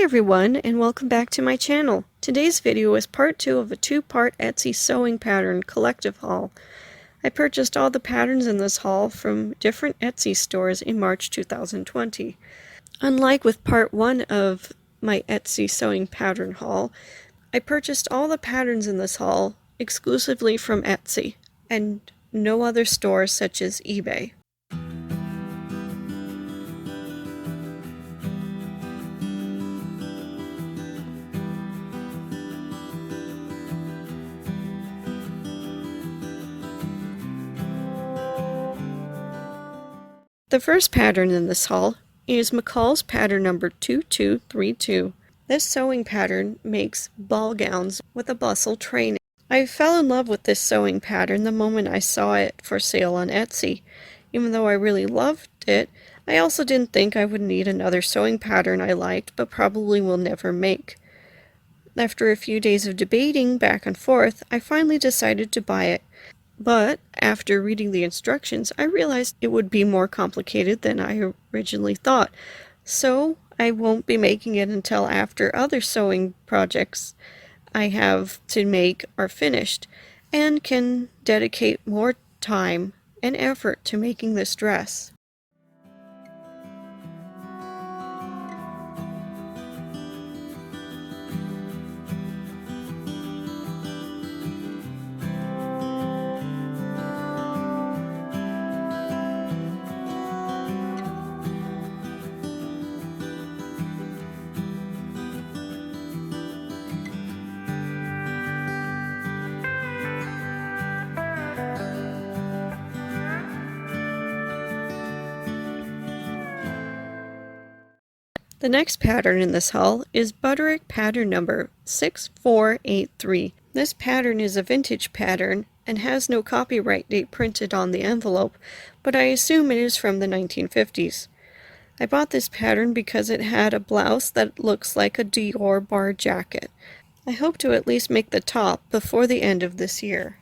everyone, and welcome back to my channel. Today's video is part 2 of a 2-part Etsy sewing pattern collective haul. I purchased all the patterns in this haul from different Etsy stores in March 2020. Unlike with part 1 of my Etsy sewing pattern haul, I purchased all the patterns in this haul exclusively from Etsy and no other stores such as eBay. The first pattern in this haul is McCall's pattern number 2232. This sewing pattern makes ball gowns with a bustle train. I fell in love with this sewing pattern the moment I saw it for sale on Etsy. Even though I really loved it, I also didn't think I would need another sewing pattern I liked but probably will never make. After a few days of debating back and forth, I finally decided to buy it. But after reading the instructions, I realized it would be more complicated than I originally thought. So I won't be making it until after other sewing projects I have to make are finished, and can dedicate more time and effort to making this dress. The next pattern in this haul is Butterick pattern number 6483. This pattern is a vintage pattern and has no copyright date printed on the envelope, but I assume it is from the 1950s. I bought this pattern because it had a blouse that looks like a Dior bar jacket. I hope to at least make the top before the end of this year.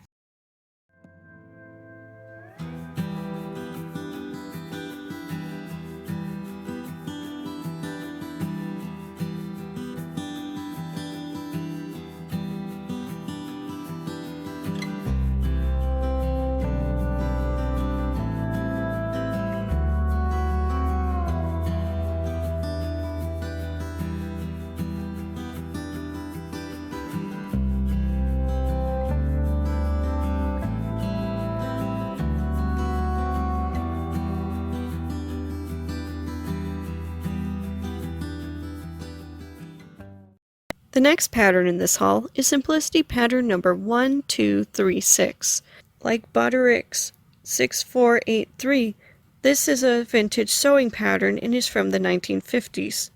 The next pattern in this haul is Simplicity pattern number 1236. Like Butterick's 6483, this is a vintage sewing pattern and is from the 1950s.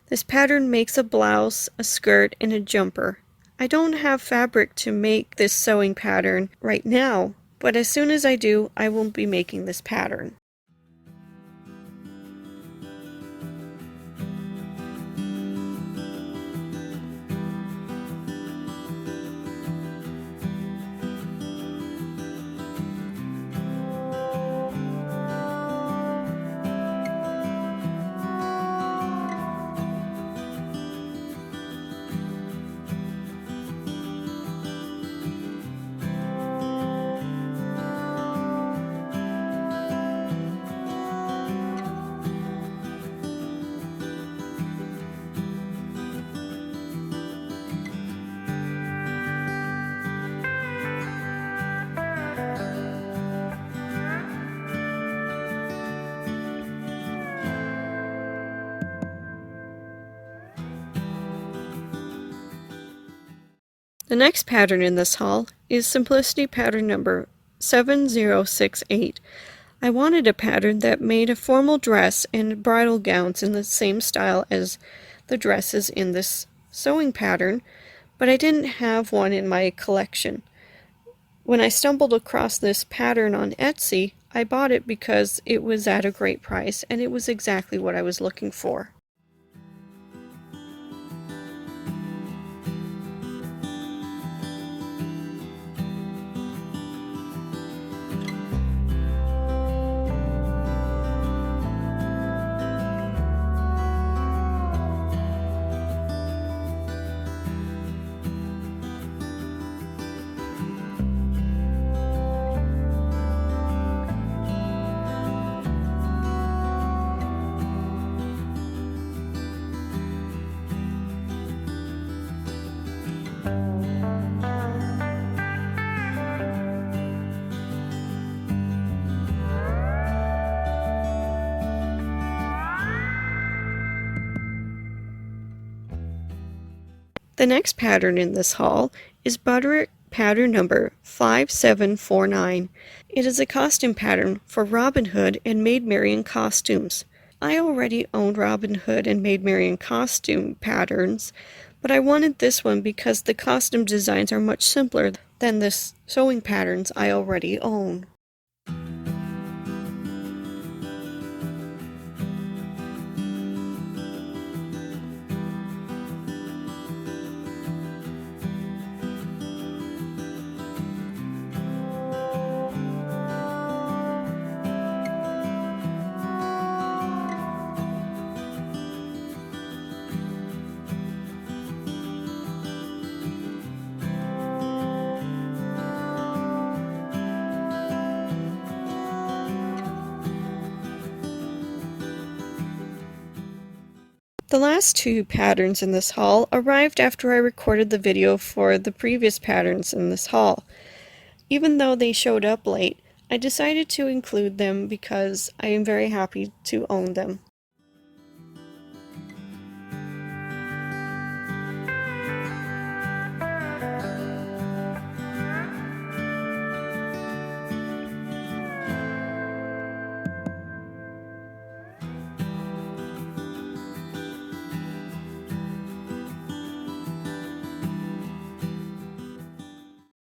This pattern makes a blouse, a skirt, and a jumper. I don't have fabric to make this sewing pattern right now, but as soon as I do, I will be making this pattern. The next pattern in this haul is Simplicity pattern number 7068. I wanted a pattern that made a formal dress and bridal gowns in the same style as the dresses in this sewing pattern, but I didn't have one in my collection. When I stumbled across this pattern on Etsy, I bought it because it was at a great price and it was exactly what I was looking for. The next pattern in this haul is Butterick pattern number 5749. It is a costume pattern for Robin Hood and Maid Marian costumes. I already owned Robin Hood and Maid Marian costume patterns, but I wanted this one because the costume designs are much simpler than the sewing patterns I already own. The last two patterns in this haul arrived after I recorded the video for the previous patterns in this haul. Even though they showed up late, I decided to include them because I am very happy to own them.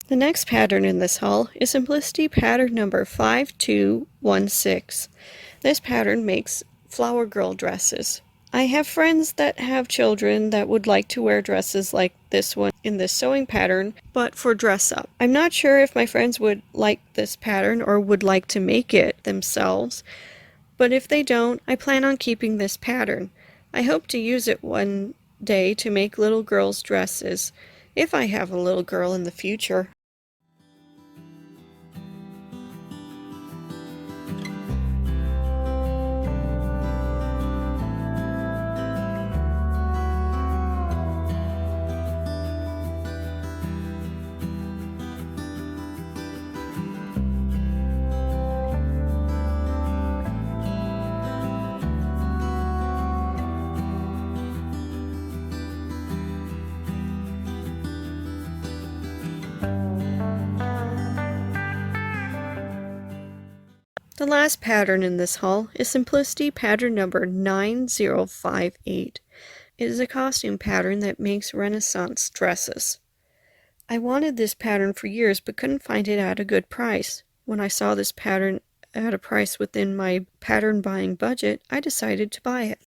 The next pattern in this haul is Simplicity pattern number 5216. This pattern makes flower girl dresses. I have friends that have children that would like to wear dresses like this one in this sewing pattern, but for dress up. I'm not sure if my friends would like this pattern or would like to make it themselves, but if they don't, I plan on keeping this pattern. I hope to use it one day to make little girls' dresses, if I have a little girl in the future. The last pattern in this haul is Simplicity pattern number 9058. It is a costume pattern that makes Renaissance dresses. I wanted this pattern for years but couldn't find it at a good price. When I saw this pattern at a price within my pattern buying budget, I decided to buy it.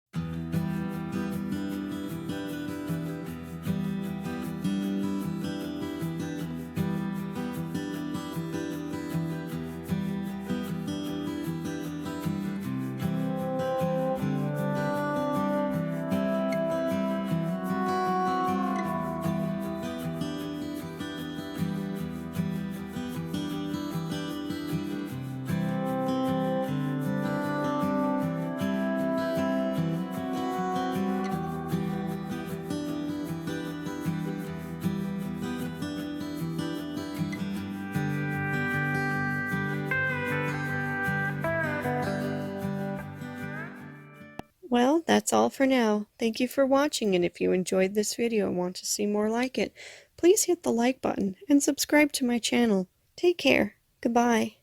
Well, that's all for now. Thank you for watching, and if you enjoyed this video and want to see more like it, please hit the like button and subscribe to my channel. Take care. Goodbye.